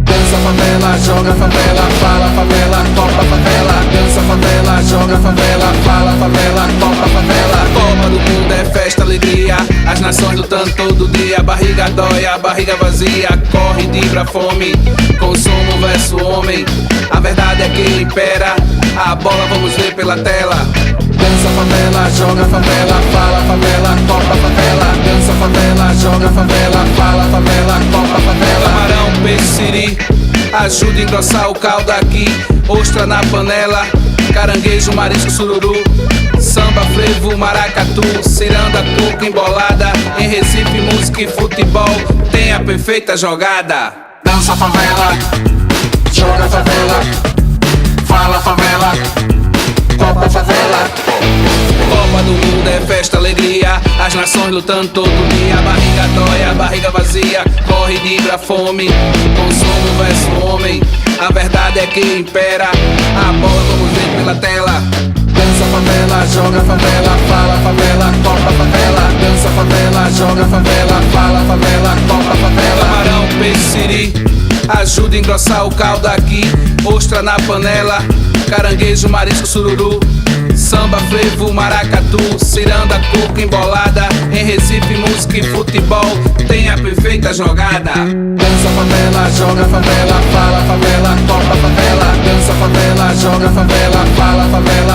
Dança favela, joga favela, fala favela, topa favela. Dança favela, joga favela, fala favela, topa favela. Copa do Mundo é festa, alegria, as nações lutando todo dia. A barriga dói, a barriga vazia, corre de pra fome, consumo versus homem. A verdade é que impera, a bola vamos ver pela tela. Dança favela, joga favela, fala favela, topa favela. Dança favela, joga favela, fala favela, topa favela. Camarão, peixe, siri, ajuda a engrossar o caldo aqui. Ostra na panela, caranguejo, marisco, sururu. Samba, frevo, maracatu, ciranda, cuca, embolada. Em Recife, música e futebol tem a perfeita jogada. Dança favela, joga favela, fala favela, topa favela. Copa do Mundo é festa, alegria, as nações lutando todo dia. A barriga dói, a barriga vazia, corre de pra fome, consumo versus homem. A verdade é que impera, a bola vamos ver pela tela. Dança favela, joga favela, fala favela, topa favela. Dança favela, joga favela, fala favela, topa favela. Camarão, peixe, siri, ajuda a engrossar o caldo aqui. Ostra na panela, caranguejo, marisco, sururu. Samba, frevo, maracatu, ciranda, cuca, embolada. Em Recife, música e futebol tem a perfeita jogada. Dança favela, joga favela, fala favela, topa favela. Dança favela, joga favela, fala favela,